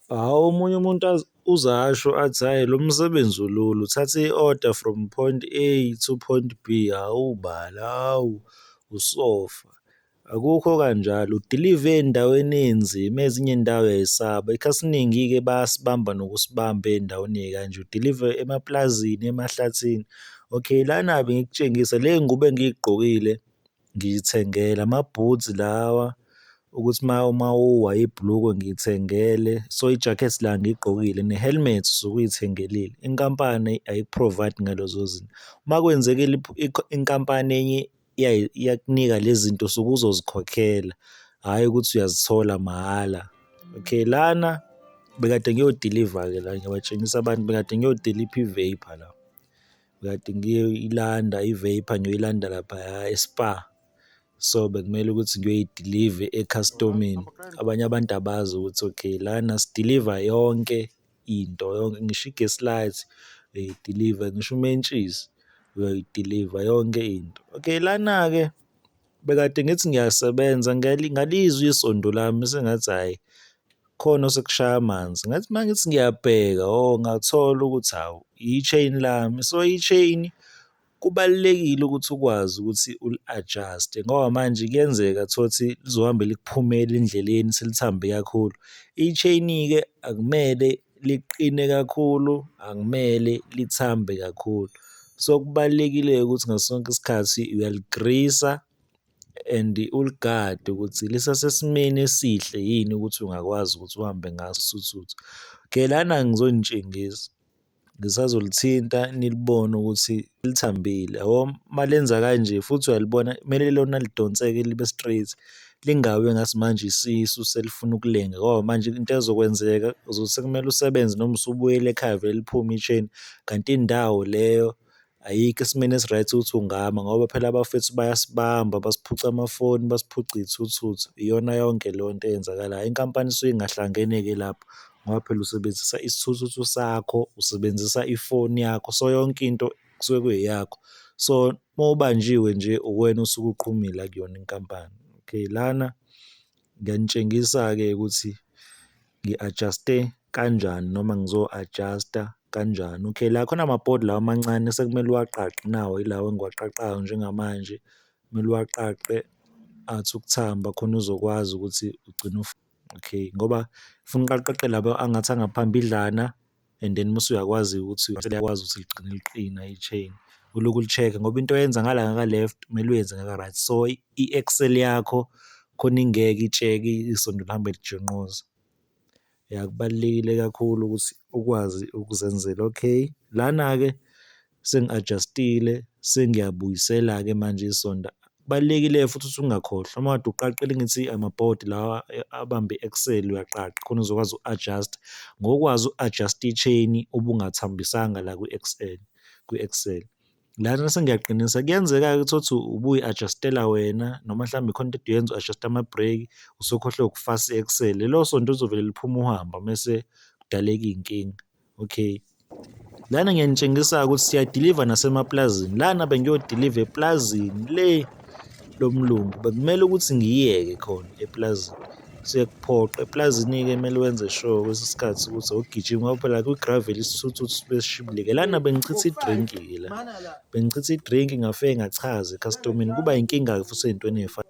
Hhawu, omunye umuntu uzasho athi hhayi lo msebenzi ulula, uthatha i-order from point A to point B, hhawu bala, hawu usofa. Akukho kanjalo, udilive ey'ndaweni ey'nzima, ezinye iy'ndawo uyay'saba. Ikhasiningi-ke bayasibamba nokusibamba ey'ndaweni ey'kanje, udilive emapulazini, emahlathini. Okay, lana-ke ngikutshengisa le ngubo engiyigqokile ngiyithengele, amabhutsi lawa ukuthi uma uwa ibhulukwe ngiyithengele, so ijakhethi la ngiyigqokile ne-helmet usuke uyithengelile. Inkampani ayikuprovide ngalezo zinto. Uma kwenzekile inkampani enye iyakunika lezi zinto usuke uzozikhokhela, hhayi ukuthi uyazithola mahhala. Okay, lana bekade ngiyodiliva-ke la ngiyabatshengisa abantu, bekade ngiyodilipha i-vaper la. Bekade ngiyoyilanda i-vaper ngiyoyilanda laphaya e-Spar. So bekumele ukuthi ngiyoyidilive ekhastomini. Abanye abantu abazi ukuthi okay lana sidiliva yonke into, yonke ngisho i-gas light uyayidiliva, ngisho umentshisi uyayidiliva yonke into. Okay, lana-ke bekade ngithi ngiyasebenza ngalizwa isondo lami sengathi hhayi khona osekushaya amanzi. Ngathi uma ngithi ngiyabheka ngathola ukuthi hawu i-chain lami. So i-chain kubalulekile ukuthi ukwazi ukuthi uli-adjust-e ngoba manje kuyenzeka tholukuthi lizohambe likuphumela endleleni selithambe kakhulu. I-chain-ke akumele liqine kakhulu, akumele lithambe kakhulu. So kubalulekile-ke ukuthi ngaso sonke isikhathi uyaligrisa and uligade ukuthi lisasesimeni esihle yini ukuthi ungakwazi ukuthi uhambe ngaso uthutho. Okay, lana ngizonitshengisa, ngisazolithinta nilibone ukuthi lithambile. Yabo uma lenza kanje futhi uyalibona kumele lona lidonseke libe straight, lingawi engathi manje isisu selifuna ukulenga ngoba manje into ezokwenzeka uzothi sekumele usebenze noma usubuyele ekhaya vele liphume i-chain, kanti indawo leyo ayikho esimeni esi-right ukuthi ungama ngoba phela abafethu bayasibamba, basiphuca amafoni, basiphuca iy'thuthuthu, iyona yonke leyo nto eyenzakalayo. Inkampani isuke ingahlangene-ke lapho ngoba phela usebenzisa isithuthuthu sakho, usebenzisa ifoni yakho, so yonke into kusuke kuyeyakho. So uma ubanjiwe nje uwena osuke uqhumile kuyona inkampani. Okay, lana ngiyanitshengisa-ke ukuthi ngi-adjust-e kanjani noma ngizo-adjust-a kanjani. Okay, la khona amabhodi lawa amancane sekumele uwaqaqe nawo yilawa engiwaqaqayo njengamanje, kumele uwaqaqe athi ukuthamba khona uzokwazi ukuthi ugcine okay, ngoba ufuna uqaqaqe laba angathi angaphambidlana and then mase uyakwazi ukuthi uyakwazi ukuthi ligcine liqina i-chain. Ulokhu uli-check-a ngoba into oyenza ngala ngaka-left kumele uyenze ngaka-right. So i-axle yakho khona ingeke itsheke isondo lihambe lijenqoza. Ya, kubalulekile kakhulu ukuthi ukwazi ukuzenzela. Okay, lana-ke sengi-adjust-ile, sengiyabuyisela-ke manje isonto. Kubalulekile futhi ukuthi ungakhohlwa uma kade uqaqile ngithi amabhodi lawa abambe i-axle uyaqaqa khona uzokwazi uku-adjust. Ngokwazi uku-adjust-a i-chain ubungathambisanga la kwi-axle. Lana sengiyaqinisa kuyenzeka-ke utholukuthi ubuyi-adjust-ela wena noma mhlawumbe khona into uyenza u-adjust-a amabhreki usukhohlwe ukufasa i-axle. Lelo sonto lizovele liphume uhamba mese kudaleka iy'nkinga. Okay, lana ngiyanitshengisa-ke ukuthi siyadiliva nasemaplazini. Lana bengiyodiliva eplazini lomlungu, bekumele ukuthi ngiyeke khona eplazini. Sekuphoqa eplazini-ke kumele wenze sure kwesinye isikhathi ukuthi awugijimi ngoba phela kwi-gravel isithuthuthu sibe sishibile-ke. Lana bengichitha idrinki-ke la, bengichitha idrinki ngafike ngachaza ekhasitomini kuba inkinga-ke futhi ey'ntweni ey'fana.